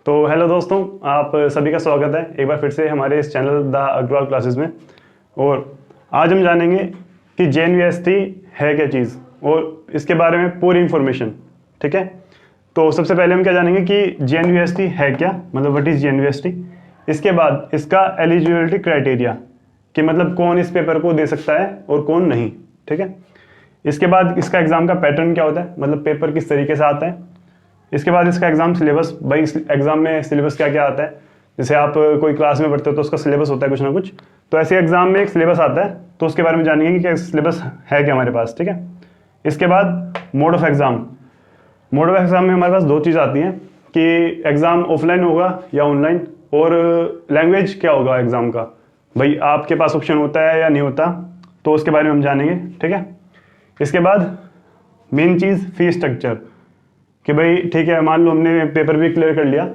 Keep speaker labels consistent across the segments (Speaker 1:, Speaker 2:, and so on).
Speaker 1: तो हेलो दोस्तों, आप सभी का स्वागत है एक बार फिर से हमारे इस चैनल द अग्रवाल क्लासेस में। और आज हम जानेंगे कि JNUST है क्या चीज़ और इसके बारे में पूरी इन्फॉर्मेशन। ठीक है, तो सबसे पहले हम क्या जानेंगे कि JNUST है क्या, मतलब व्हाट इज़ JNUST। इसके बाद इसका एलिजिबिलिटी क्राइटेरिया कि मतलब कौन इस पेपर को दे सकता है और कौन नहीं। ठीक है, इसके बाद इसका एग्ज़ाम का पैटर्न क्या होता है, मतलब पेपर किस तरीके से आता है। इसके बाद इसका एग्जाम सिलेबस, भाई इस एग्जाम में सिलेबस क्या क्या आता है। जैसे आप कोई क्लास में पढ़ते हो तो उसका सिलेबस होता है कुछ ना कुछ, तो ऐसे एग्जाम में एक सिलेबस आता है, तो उसके बारे में जानेंगे कि सिलेबस है क्या हमारे पास। ठीक है, इसके बाद mode of exam. Mode of exam में हमारे पास दो चीज़ आती हैं कि एग्ज़ाम ऑफलाइन होगा या ऑनलाइन, और लैंग्वेज क्या होगा एग्ज़ाम का, भाई आपके पास ऑप्शन होता है या नहीं होता, तो उसके बारे में हम जानेंगे। ठीक है, इसके बाद मेन चीज़ फी स्ट्रक्चर कि भाई ठीक है, मान लो हमने पेपर भी क्लियर कर लिया,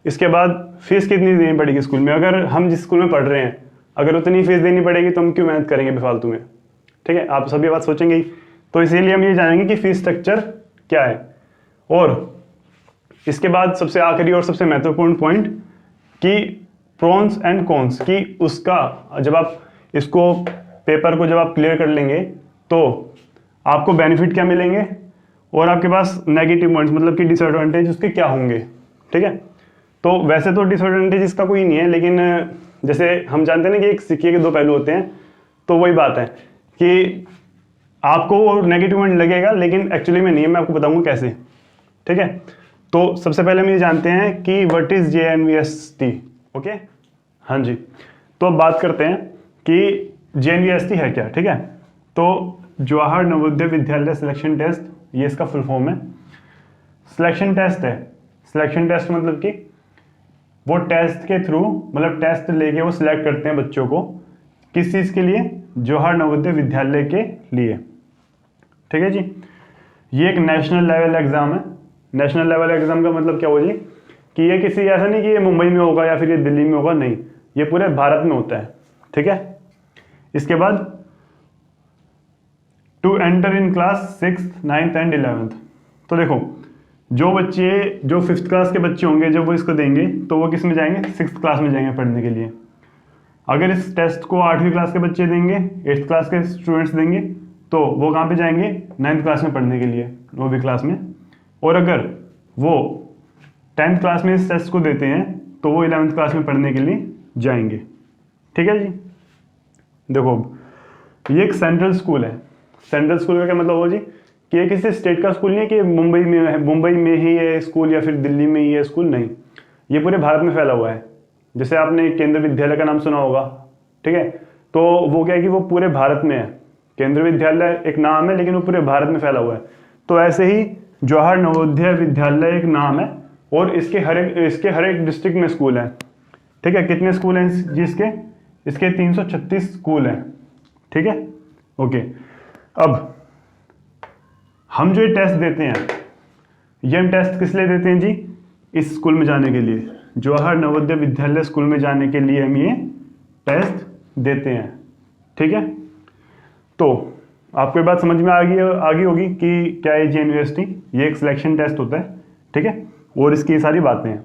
Speaker 1: इसके बाद फीस कितनी देनी पड़ेगी स्कूल में। अगर हम जिस स्कूल में पढ़ रहे हैं अगर उतनी फीस देनी पड़ेगी तो हम क्यों मेहनत करेंगे बेफालतू में। ठीक है, आप सभी बात सोचेंगे ही, तो इसीलिए हम ये जानेंगे कि फीस स्ट्रक्चर क्या है। और इसके बाद सबसे आखिरी और सबसे महत्वपूर्ण पॉइंट कि प्रोन्स एंड कॉन्स, कि उसका जब आप इसको पेपर को जब आप क्लियर कर लेंगे तो आपको बेनिफिट क्या मिलेंगे और आपके पास नेगेटिव पॉइंट्स मतलब कि डिसएडवांटेज उसके क्या होंगे। ठीक है, तो वैसे तो डिसएडवांटेज इसका कोई नहीं है, लेकिन जैसे हम जानते हैं ना कि एक सिक्के के दो पहलू होते हैं, तो वही बात है कि आपको नेगेटिव पॉइंट लगेगा लेकिन एक्चुअली में नहीं है। मैं आपको बताऊंगा कैसे। ठीक है, तो सबसे पहले हम ये जानते हैं कि व्हाट इज JNUST। ओके, हाँ जी, तो अब बात करते हैं कि JNUST है क्या। ठीक है, तो जवाहर नवोदय विद्यालय सिलेक्शन टेस्ट, ये इसका फुल फॉर्म है। सिलेक्शन टेस्ट है। सिलेक्शन टेस्ट मतलब कि वो टेस्ट के थ्रू, मतलब टेस्ट लेके वो सिलेक्ट करते हैं बच्चों को किस चीज़ के लिए, जवाहर नवोदय विद्यालय के लिए। ठीक है जी, ये एक नेशनल लेवल एग्जाम है। नेशनल लेवल एग्जाम का मतलब क्या हो जी कि ये किसी ऐसा नहीं कि ये मुंबई में होगा या फिर ये दिल्ली में होगा, नहीं, ये पूरे भारत में होता है। ठीक है, इसके बाद to enter in class 6th 9th and 11th। तो देखो, जो बच्चे जो 5th क्लास के बच्चे होंगे जब वो इसको देंगे तो वो किस में जाएंगे, 6th क्लास में जाएंगे पढ़ने के लिए। अगर इस टेस्ट को 8वीं क्लास के बच्चे देंगे, 8th क्लास के स्टूडेंट्स देंगे, तो वो कहाँ पे जाएंगे, 9th क्लास में पढ़ने के लिए, 9वीं क्लास में। और अगर वो 10th क्लास में इस टेस्ट को देते हैं तो वो 11th क्लास में पढ़ने के लिए जाएंगे। ठीक है जी, देखो ये एक सेंट्रल स्कूल है। सेंट्रल स्कूल का क्या मतलब हो जी कि ये किसी स्टेट का स्कूल नहीं है कि मुंबई में है, मुंबई में ही है स्कूल या फिर दिल्ली में ही है स्कूल, नहीं, ये पूरे भारत में फैला हुआ है। जैसे आपने केंद्रीय विद्यालय का नाम सुना होगा। ठीक है, तो वो क्या है कि वो पूरे भारत में है। केंद्रीय विद्यालय एक नाम है लेकिन वो पूरे भारत में फैला हुआ है। तो ऐसे ही जवाहर नवोदय विद्यालय एक नाम है और इसके हर एक डिस्ट्रिक्ट में स्कूल है। ठीक है, कितने स्कूल हैं जिसके, इसके 336 स्कूल हैं। ठीक है, ओके। अब हम जो ये टेस्ट देते हैं, ये हम टेस्ट किस लिए देते हैं जी, इस स्कूल में जाने के लिए, जवाहर नवोदय विद्यालय स्कूल में जाने के लिए हम ये टेस्ट देते हैं। ठीक है, तो आपको ये बात समझ में आ गई होगी कि क्या है JNUST। ये एक सिलेक्शन टेस्ट होता है। ठीक है, और इसकी सारी बातें हैं।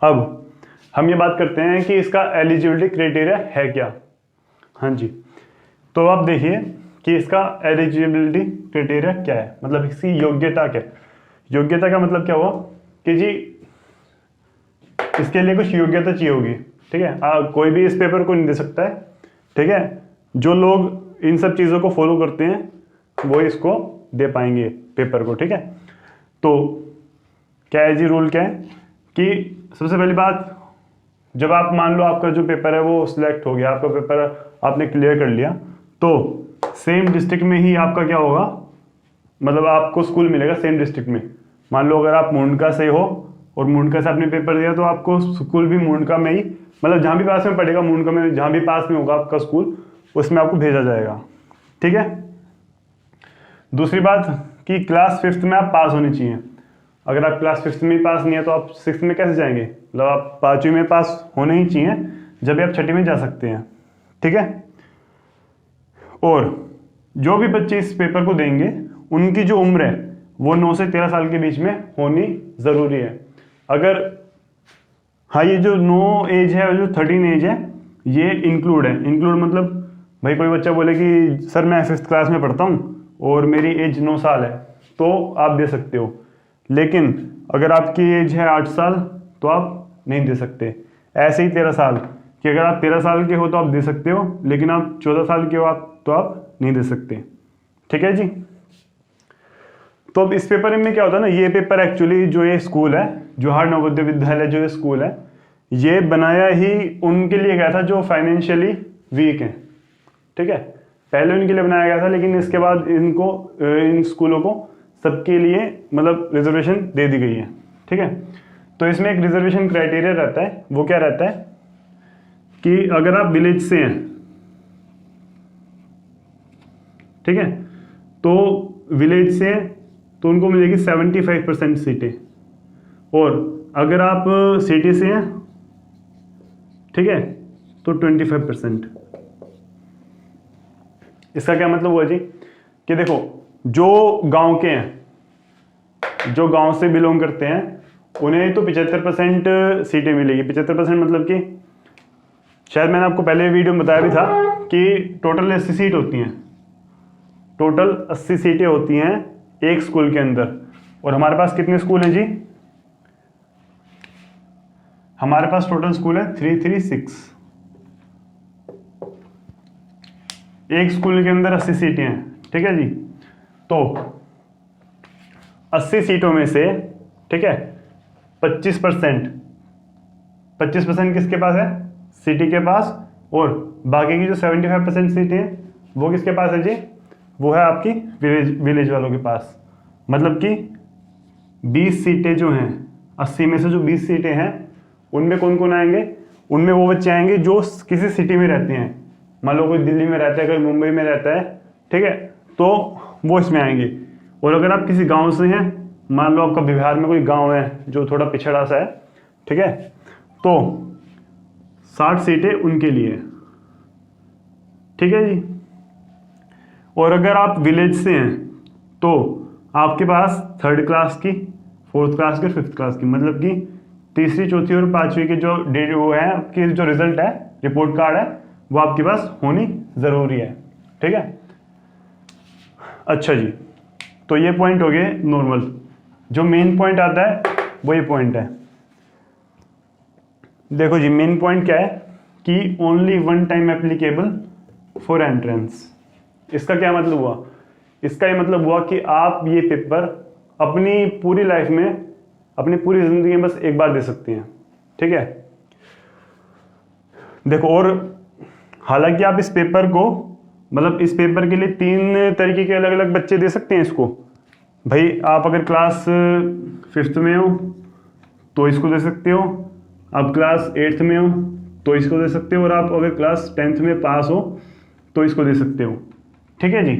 Speaker 1: अब हम ये बात करते हैं कि इसका एलिजिबिलिटी क्राइटेरिया है क्या। हाँ जी, तो आप देखिए कि इसका एलिजिबिलिटी क्राइटेरिया क्या है, मतलब इसकी योग्यता क्या है। योग्यता का मतलब क्या हुआ कि जी इसके लिए कुछ योग्यता चाहिए होगी। ठीक है, कोई भी इस पेपर को नहीं दे सकता है। ठीक है, जो लोग इन सब चीज़ों को फॉलो करते हैं वो इसको दे पाएंगे पेपर को। ठीक है, तो क्या है जी, रूल क्या है कि सबसे पहली बात, जब आप मान लो आपका जो पेपर है वो सिलेक्ट हो गया, आपका पेपर आपने क्लियर कर लिया, तो सेम डिस्ट्रिक्ट में ही आपका क्या होगा, मतलब आपको स्कूल मिलेगा सेम डिस्ट्रिक्ट में। मान लो अगर आप मुंडका से हो और मुंडका से आपने पेपर दिया तो आपको स्कूल भी मुंडका में ही, मतलब जहाँ भी पास में पड़ेगा मुंडका में, जहाँ भी पास में होगा आपका स्कूल उसमें आपको भेजा जाएगा। ठीक है, दूसरी बात कि क्लास 5th में आप पास होनी चाहिए। अगर आप क्लास 5th में पास नहीं है तो आप 6th में कैसे जाएंगे, मतलब आप 5वीं में पास होने ही चाहिए, जब आप 6ठी में जा सकते हैं। ठीक है, और जो भी बच्चे इस पेपर को देंगे उनकी जो उम्र है वो 9 से 13 साल के बीच में होनी ज़रूरी है। अगर हाँ, ये जो 9 एज है और जो 13 एज है ये इंक्लूड है। इंक्लूड मतलब भाई कोई बच्चा बोले कि सर मैं 5th क्लास में पढ़ता हूँ और मेरी एज 9 साल है, तो आप दे सकते हो। लेकिन अगर आपकी एज है 8 साल तो आप नहीं दे सकते। ऐसे ही 13 साल कि अगर आप 13 साल के हो तो आप दे सकते हो, लेकिन आप 14 साल के हो तो आप नहीं दे सकते। ठीक है जी। तो अब इस पेपर में क्या होता है ना, ये पेपर एक्चुअली जो ये स्कूल है, जवाहर नवोदय विद्यालय जो ये स्कूल है, ये बनाया ही उनके लिए गया था जो फाइनेंशियली वीक हैं। ठीक है, पहले उनके लिए बनाया गया था, लेकिन इसके बाद इनको इन स्कूलों को सबके लिए मतलब रिजर्वेशन दे दी गई है। ठीक है, तो इसमें एक रिजर्वेशन क्राइटेरिया रहता है। वो क्या रहता है कि अगर आप विलेज से हैं, ठीक है, तो विलेज से तो उनको मिलेगी 75% सीटें, और अगर आप सिटी से हैं, ठीक है, तो 25%। इसका क्या मतलब हुआ जी कि देखो जो गांव के हैं, जो गांव से बिलोंग करते हैं, उन्हें तो 75% सीटें मिलेगी। 75% मतलब कि शायद मैंने आपको पहले वीडियो में बताया भी था कि टोटल 80 सीट होती हैं। टोटल 80 सीटें होती हैं एक स्कूल के अंदर। और हमारे पास कितने स्कूल हैं जी? हमारे पास टोटल स्कूल है 336। एक स्कूल के अंदर 80 सीटें हैं। ठीक है जी, तो 80 सीटों में से, ठीक है, 25% किसके पास है? सिटी के पास। और बाकी की जो 75% सीटें हैं वो किसके पास है जी? वो है आपकी विलेज वालों के पास। मतलब कि 20 सीटें जो हैं, 80 में से जो 20 सीटें हैं, उनमें कौन कौन आएंगे? उनमें वो बच्चे आएंगे जो किसी सिटी में रहते हैं। मान लो कोई दिल्ली में रहता है, कोई मुंबई में रहता है, ठीक है, तो वो इसमें आएंगे। और अगर आप किसी गांव से हैं, मान लो आपका बिहार में कोई गांव है जो थोड़ा पिछड़ा सा है, ठीक है, तो 60 सीटें उनके लिए। ठीक है जी। और अगर आप विलेज से हैं तो आपके पास 3rd क्लास की, 4th क्लास की, 5th क्लास की, मतलब कि तीसरी, चौथी और 5वीं की जो डेट वो है, आपकी जो रिजल्ट है, रिपोर्ट कार्ड है, वो आपके पास होनी जरूरी है। ठीक है, अच्छा जी, तो ये पॉइंट हो गए नॉर्मल। जो मेन पॉइंट आता है वो ये पॉइंट है। देखो जी, मेन पॉइंट क्या है कि only 1 time applicable for entrance. इसका क्या मतलब हुआ? इसका ये मतलब हुआ कि आप ये पेपर अपनी पूरी लाइफ में, अपनी पूरी जिंदगी में बस एक बार दे सकते हैं। ठीक है, देखो, और हालांकि आप इस पेपर को, मतलब इस पेपर के लिए 3 तरीके के अलग अलग बच्चे दे सकते हैं इसको। भाई आप अगर क्लास 5th में हो तो इसको दे सकते हो, आप क्लास 8th में हो तो इसको दे सकते हो, और आप अगर क्लास 10th में पास हो तो इसको दे सकते हो। ठीक है जी।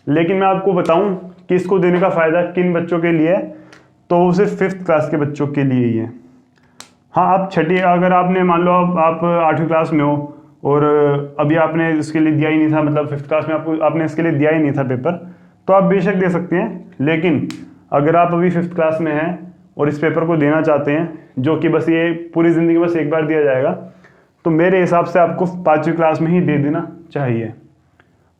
Speaker 1: लेकिन मैं आपको बताऊं कि इसको देने का फायदा किन बच्चों के लिए है, तो वो सिर्फ 5th क्लास के बच्चों के लिए ही है। हाँ, आप छठी, अगर आपने मान लो आप 8वीं क्लास में हो और अभी आपने इसके लिए दिया ही नहीं था, मतलब 5th क्लास में आपने इसके लिए दिया ही नहीं था पेपर, तो आप बेशक दे सकते हैं। लेकिन अगर आप अभी 5th क्लास में हैं और इस पेपर को देना चाहते हैं, जो कि बस ये पूरी ज़िंदगी बस एक बार दिया जाएगा, तो मेरे हिसाब से आपको 5वीं क्लास में ही दे देना चाहिए।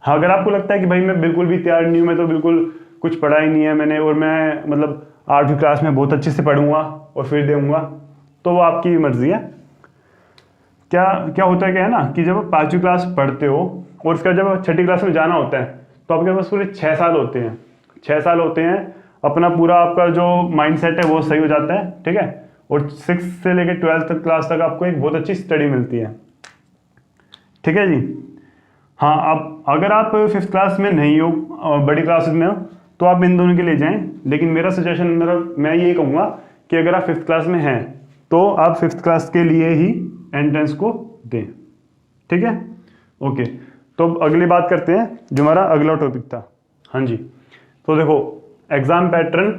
Speaker 1: हाँ, अगर आपको लगता है कि भाई मैं बिल्कुल भी तैयार नहीं हूँ, मैं तो बिल्कुल कुछ पढ़ा ही नहीं है मैंने, और मैं मतलब 8वीं क्लास में बहुत अच्छे से पढ़ूंगा और फिर दूंगा, तो वो आपकी मर्जी है। क्या क्या होता है, क्या है ना, कि जब आप 5वीं क्लास पढ़ते हो और उसके बाद जब 6ठी क्लास में जाना होता है, तो आपके पास पूरे 6 साल होते हैं। 6 साल होते हैं, अपना पूरा आपका जो माइंड सेट है वो सही हो जाता है। ठीक है, और 6 से लेकर 12th क्लास तक आपको एक बहुत अच्छी स्टडी मिलती है। ठीक है जी। हाँ, आप अगर आप 5th क्लास में नहीं हो, बड़ी क्लासेस में हो, तो आप इन दोनों के लिए जाएं। लेकिन मेरा सजेशन, मैं यही कहूँगा कि अगर आप 5th क्लास में हैं तो आप 5th क्लास के लिए ही एंट्रेंस को दें। ठीक है, ओके। तो अब अगली बात करते हैं, जो हमारा अगला टॉपिक था। हाँ जी, तो देखो एग्जाम पैटर्न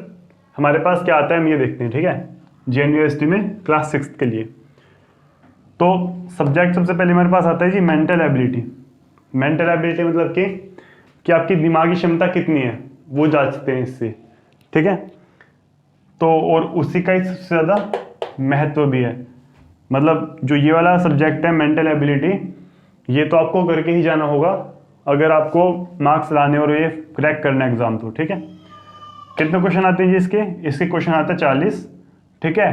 Speaker 1: हमारे पास क्या आता है, हम ये देखते हैं। ठीक है, JNU में क्लास 6th के लिए तो सब्जेक्ट सबसे पहले हमारे पास आता है जी मेंटल एबिलिटी। मेंटल एबिलिटी मतलब कि आपकी दिमागी क्षमता कितनी है, वो जांचते हैं इससे। ठीक है, तो और उसी का ही सबसे ज़्यादा महत्व भी है। मतलब जो ये वाला सब्जेक्ट है मेंटल एबिलिटी, ये तो आपको करके ही जाना होगा अगर आपको मार्क्स लाने और ये क्रैक करना एग्जाम तो, ठीक है। कितने क्वेश्चन आते हैं जी इसके क्वेश्चन आता है 40, ठीक है।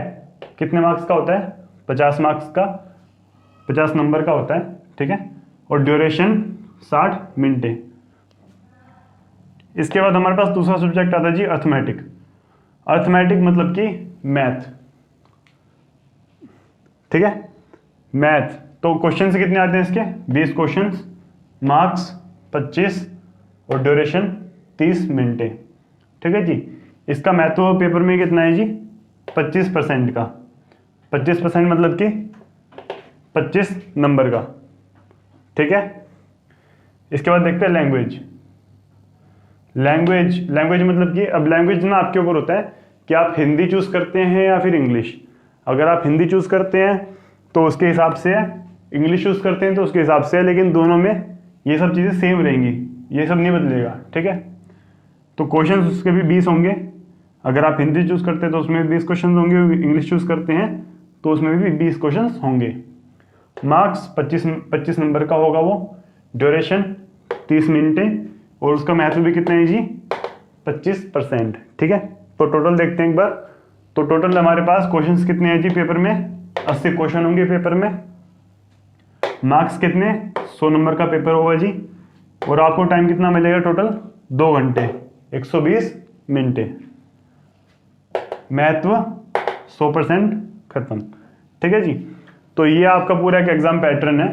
Speaker 1: कितने मार्क्स का होता है? 50 मार्क्स का, 50 नंबर का होता है, ठीक है। और ड्यूरेशन 60 मिनटें। इसके बाद हमारे पास दूसरा सब्जेक्ट आता है जी अर्थमेटिक। अर्थमेटिक मतलब कि मैथ, ठीक है, मैथ। तो क्वेश्चन कितने आते हैं इसके? 20 क्वेश्चन, मार्क्स 25 और ड्यूरेशन 30 मिनटें, ठीक है जी। इसका महत्व पेपर में कितना है जी? 25% का। 25% मतलब कि 25 नंबर का, ठीक है। इसके बाद देखते हैं लैंग्वेज। लैंग्वेज मतलब कि अब लैंग्वेज ना आपके ऊपर होता है कि आप हिंदी चूज करते हैं या फिर इंग्लिश। अगर आप हिंदी चूज करते हैं तो उसके हिसाब से है, इंग्लिश चूज करते हैं तो उसके हिसाब से है, लेकिन दोनों में ये सब चीज़ें सेम रहेंगी, ये सब नहीं बदलेगा, ठीक है। तो क्वेश्चन उसके भी 20 होंगे। अगर आप हिंदी चूज करते हैं तो उसमें भी 20 क्वेश्चन होंगे, इंग्लिश चूज करते हैं तो उसमें भी 20 क्वेश्चन होंगे। मार्क्स 25 नंबर का होगा वो, ड्यूरेशन 30 मिनटें और उसका महत्व भी कितना है जी? 25%, ठीक है। तो टोटल देखते हैं एक बार। तो टोटल हमारे पास क्वेश्चंस कितने हैं जी पेपर में? 80 क्वेश्चन होंगे पेपर में। मार्क्स कितने? 100 नंबर का पेपर होगा जी। और आपको टाइम कितना मिलेगा टोटल? 2 घंटे 120 मिनटें। महत्व 100% खत्म, ठीक है जी। तो ये आपका पूरा एक एग्जाम पैटर्न है,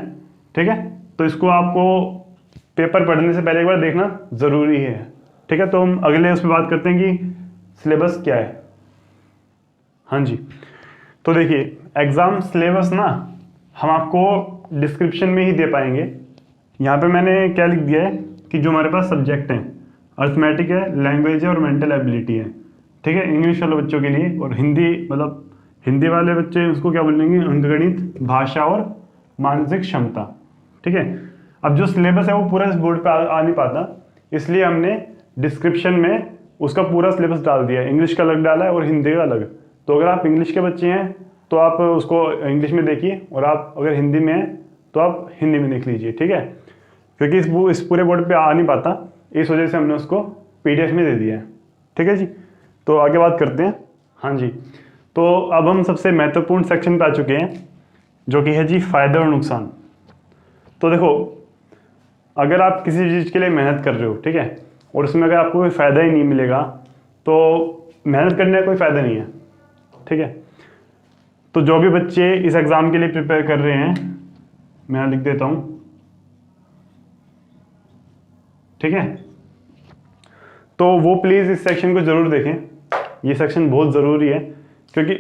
Speaker 1: ठीक है। तो इसको आपको पेपर पढ़ने से पहले एक बार देखना जरूरी है, ठीक है। तो हम अगले उस पर बात करते हैं कि सिलेबस क्या है। हाँ जी, तो देखिए एग्जाम सिलेबस ना हम आपको डिस्क्रिप्शन में ही दे पाएंगे। यहाँ पे मैंने क्या लिख दिया है कि जो हमारे पास सब्जेक्ट हैं, अर्थमेटिक है, लैंग्वेज है और मेंटल एबिलिटी है, ठीक है, इंग्लिश वाले बच्चों के लिए। और हिंदी मतलब हिंदी वाले बच्चे उसको क्या बोलेंगे? अंकगणित, भाषा और मानसिक क्षमता, ठीक है। अब जो सिलेबस है वो पूरा इस बोर्ड पे आ नहीं पाता, इसलिए हमने डिस्क्रिप्शन में उसका पूरा सिलेबस डाल दिया है। इंग्लिश का अलग डाला है और हिंदी का अलग। तो अगर आप इंग्लिश के बच्चे हैं तो आप उसको इंग्लिश में देखिए, और आप अगर हिंदी में हैं तो आप हिंदी में देख लीजिए, ठीक है। क्योंकि इस पूरे बोर्ड पे आ नहीं पाता, इस वजह से हमने उसको PDF में दे दिया है, ठीक है जी। तो आगे बात करते हैं। हाँ जी, तो अब हम सबसे महत्वपूर्ण सेक्शन पे आ चुके हैं, जो कि है जी फायदे और नुकसान। तो देखो, अगर आप किसी चीज़ के लिए मेहनत कर रहे हो, ठीक है, और उसमें अगर आपको कोई फ़ायदा ही नहीं मिलेगा तो मेहनत करने का कोई फ़ायदा नहीं है, ठीक है। तो जो भी बच्चे इस एग्ज़ाम के लिए प्रिपेयर कर रहे हैं, मैं लिख देता हूँ, ठीक है। तो वो प्लीज़ इस सेक्शन को ज़रूर देखें, ये सेक्शन बहुत ज़रूरी है। क्योंकि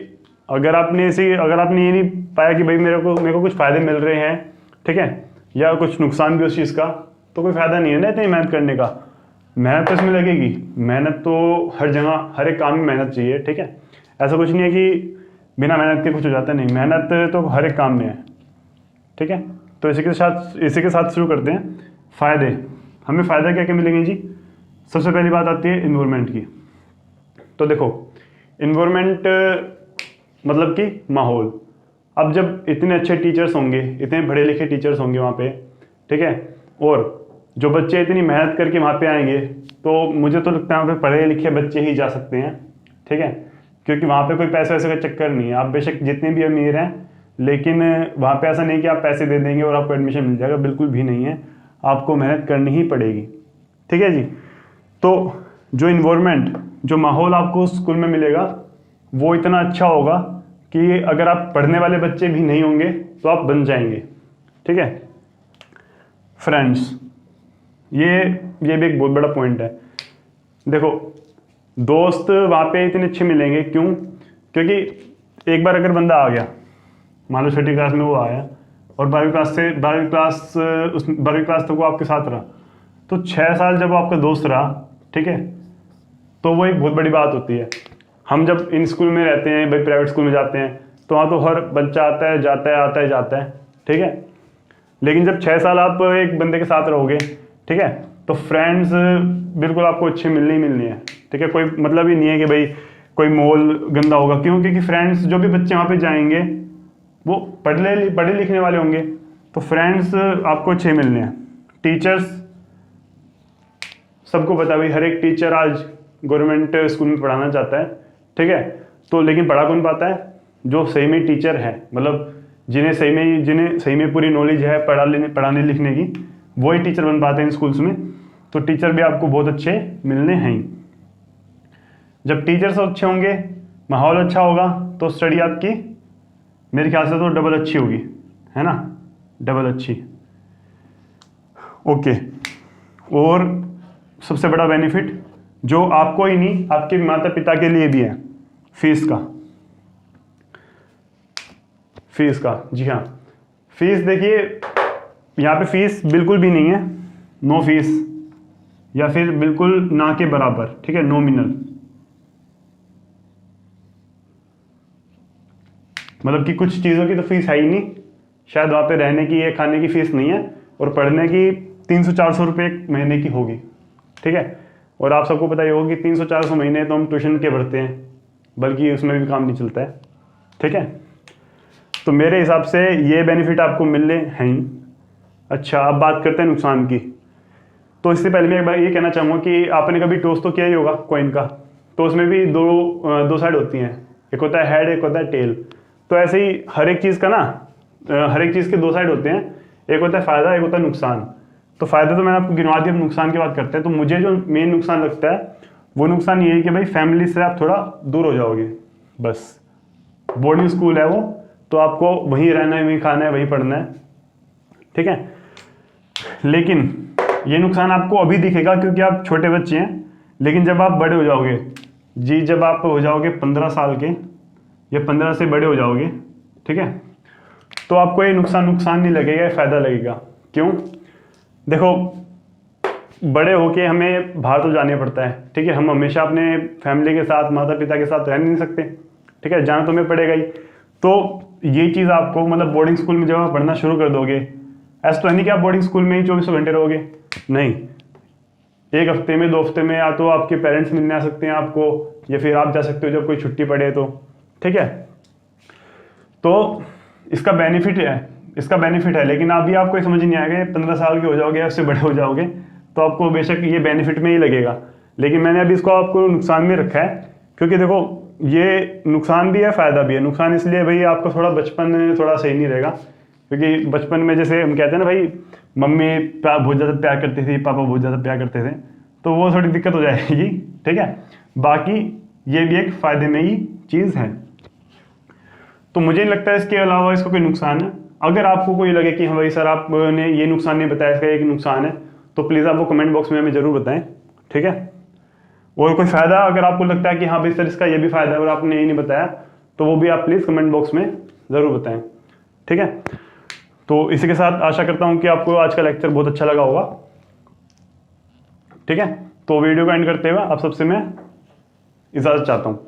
Speaker 1: अगर आपने ये नहीं पाया कि भाई मेरे को कुछ फ़ायदे मिल रहे हैं, ठीक है, या कुछ नुकसान भी उस चीज़ का, तो कोई फ़ायदा नहीं है ना इतनी मेहनत करने का। मेहनत तो इसमें लगेगी, मेहनत तो हर जगह हर एक काम में मेहनत चाहिए, ठीक है। ऐसा कुछ नहीं है कि बिना मेहनत के कुछ हो जाता नहीं, मेहनत तो हर एक काम में है, ठीक है। तो इसी के साथ शुरू करते हैं। फ़ायदे, हमें फ़ायदा क्या क्या मिलेंगे जी? सबसे पहली बात आती है इन्वायरमेंट की। तो देखो, इन्वायरमेंट मतलब कि माहौल। अब जब इतने अच्छे टीचर्स होंगे, इतने पढ़े लिखे टीचर्स होंगे वहाँ पे, ठीक है, और जो बच्चे इतनी मेहनत करके वहाँ पे आएंगे, तो मुझे तो लगता है वहाँ पे पढ़े लिखे बच्चे ही जा सकते हैं, ठीक है। क्योंकि वहाँ पे कोई पैसे वैसे का चक्कर नहीं है। आप बेशक जितने भी अमीर हैं, लेकिन वहाँ पे ऐसा नहीं कि आप पैसे दे देंगे और आपको एडमिशन मिल जाएगा, बिल्कुल भी नहीं है। आपको मेहनत करनी ही पड़ेगी, ठीक है जी। तो जो इन्वायरमेंट, जो माहौल आपको स्कूल में मिलेगा, वो इतना अच्छा होगा कि अगर आप पढ़ने वाले बच्चे भी नहीं होंगे तो आप बन जाएंगे, ठीक है। फ्रेंड्स, ये भी एक बहुत बड़ा पॉइंट है। देखो, दोस्त वहाँ पे इतने अच्छे मिलेंगे, क्यों? क्योंकि एक बार अगर बंदा आ गया, मान लो 6ठी क्लास में वो आया और 12वीं क्लास तक वो आपके साथ रहा, तो 6 साल जब वो आपका दोस्त रहा, ठीक है, तो वो एक बहुत बड़ी बात होती है। हम जब इन स्कूल में रहते हैं, भाई प्राइवेट स्कूल में जाते हैं, तो वहाँ तो हर बच्चा आता है, जाता है, आता है, जाता है, ठीक है। लेकिन जब 6 साल आप एक बंदे के साथ रहोगे, ठीक है, तो फ्रेंड्स बिल्कुल आपको अच्छे मिलने ही मिलने हैं, ठीक है। कोई मतलब ही नहीं है कि भाई कोई मॉल गंदा होगा। क्यों? क्योंकि फ्रेंड्स जो भी बच्चे वहाँ पे जाएंगे वो पढ़े लिखने वाले होंगे, तो फ्रेंड्स आपको अच्छे मिलने हैं। टीचर्स, सबको पता है भाई, हर एक टीचर आज गवर्नमेंट स्कूल में पढ़ाना चाहता है, ठीक है। तो लेकिन पढ़ा कौन पाता है? जो सही में टीचर है, मतलब जिन्हें सही में पूरी नॉलेज है पढ़ाने लिखने की, वही टीचर बन पाते हैं स्कूल्स में। तो टीचर भी आपको बहुत अच्छे मिलने हैं। जब टीचर्स अच्छे होंगे, माहौल अच्छा होगा, तो स्टडी आपकी मेरे ख्याल से तो डबल अच्छी होगी, है ना, डबल अच्छी। ओके, और सबसे बड़ा बेनिफिट जो आपको ही नहीं, आपके माता पिता के लिए भी है, फीस का। जी हाँ, फीस देखिए, यहाँ पे फीस बिल्कुल भी नहीं है, नो फीस, या फिर बिल्कुल ना के बराबर, ठीक है, नॉमिनल। मतलब कि कुछ चीज़ों की तो फीस है ही नहीं, शायद वहाँ पे रहने की या खाने की फीस नहीं है, और पढ़ने की 300-400 रुपये महीने की होगी, ठीक है। और आप सबको पता ही होगा कि 300-400 महीने तो हम ट्यूशन के भरते हैं, बल्कि उसमें भी काम नहीं चलता है, ठीक है। तो मेरे हिसाब से ये बेनिफिट आपको मिलने हैं। अच्छा, अब बात करते हैं नुकसान की। तो इससे पहले मैं एक बार ये कहना चाहूँगा कि आपने कभी टॉस तो किया ही होगा कॉइन का, तो उसमें भी दो साइड होती हैं, एक होता है हेड, एक होता है टेल। तो ऐसे ही हर एक चीज़ का ना, हर एक चीज़ के दो साइड होते हैं, एक होता है फ़ायदा, एक होता है नुकसान। तो फ़ायदा तो मैंने आपको गिनवा दिया, नुकसान की बात करते हैं। तो मुझे जो मेन नुकसान लगता है वो नुकसान ये है कि भाई फैमिली से आप थोड़ा दूर हो जाओगे। बस, बोर्डिंग स्कूल है वो, तो आपको वहीं रहना है, वहीं खाना है, वहीं पढ़ना है, ठीक है। लेकिन ये नुकसान आपको अभी दिखेगा क्योंकि आप छोटे बच्चे हैं, लेकिन जब आप बड़े हो जाओगे, जी जब आप हो जाओगे 15 साल के या 15 से बड़े हो जाओगे, ठीक है, तो आपको ये नुकसान नहीं लगेगा, ये फ़ायदा लगेगा। क्यों? देखो, बड़े होके हमें बाहर तो जाने पड़ता है, ठीक है, हम हमेशा अपने फैमिली के साथ, माता पिता के साथ रह नहीं सकते, ठीक है, जाना तो हमें पड़ेगा ही। तो ये चीज़ आपको, मतलब बोर्डिंग स्कूल में जब आप पढ़ना शुरू कर दोगे, ऐसा तो है नहीं कि आप बोर्डिंग स्कूल में ही 24 घंटे रहोगे, नहीं, एक हफ्ते में, 2 हफ्ते में या तो आपके पेरेंट्स मिलने आ सकते हैं आपको, या फिर आप जा सकते हो जब कोई छुट्टी पड़े तो, ठीक है। तो इसका बेनिफिट है, लेकिन अभी आपको समझ नहीं आएगा, 15 साल के हो जाओगे या उससे बड़े हो जाओगे तो आपको बेशक ये बेनिफिट में ही लगेगा। लेकिन मैंने अभी इसको आपको नुकसान में रखा है, क्योंकि देखो ये नुकसान भी है, फ़ायदा भी है। नुकसान इसलिए भाई आपको थोड़ा बचपन थोड़ा सही नहीं रहेगा, क्योंकि बचपन में जैसे हम कहते हैं ना भाई, मम्मी बहुत ज़्यादा प्यार करती थी, पापा बहुत ज़्यादा प्यार करते थे, तो वो थोड़ी दिक्कत हो जाएगी, ठीक है। बाकी ये भी एक फ़ायदे में ही चीज़ है। तो मुझे नहीं लगता है इसके अलावा इसका कोई नुकसान है। अगर आपको कोई लगे कि हाँ भाई सर आपने ये नुकसान नहीं बताया, इसका एक नुकसान है, तो प्लीज़ आप वो कमेंट बॉक्स में हमें ज़रूर बताएं, ठीक है। और कोई फ़ायदा अगर आपको लगता है कि हाँ भाई सर इसका ये भी फ़ायदा है और आपने ये नहीं बताया, तो वो भी आप प्लीज़ कमेंट बॉक्स में ज़रूर बताएं, ठीक है। तो इसी के साथ आशा करता हूँ कि आपको आज का लेक्चर बहुत अच्छा लगा होगा, ठीक है। तो वीडियो को एंड करते हुए आप सबसे मैं इजाज़त चाहता हूँ।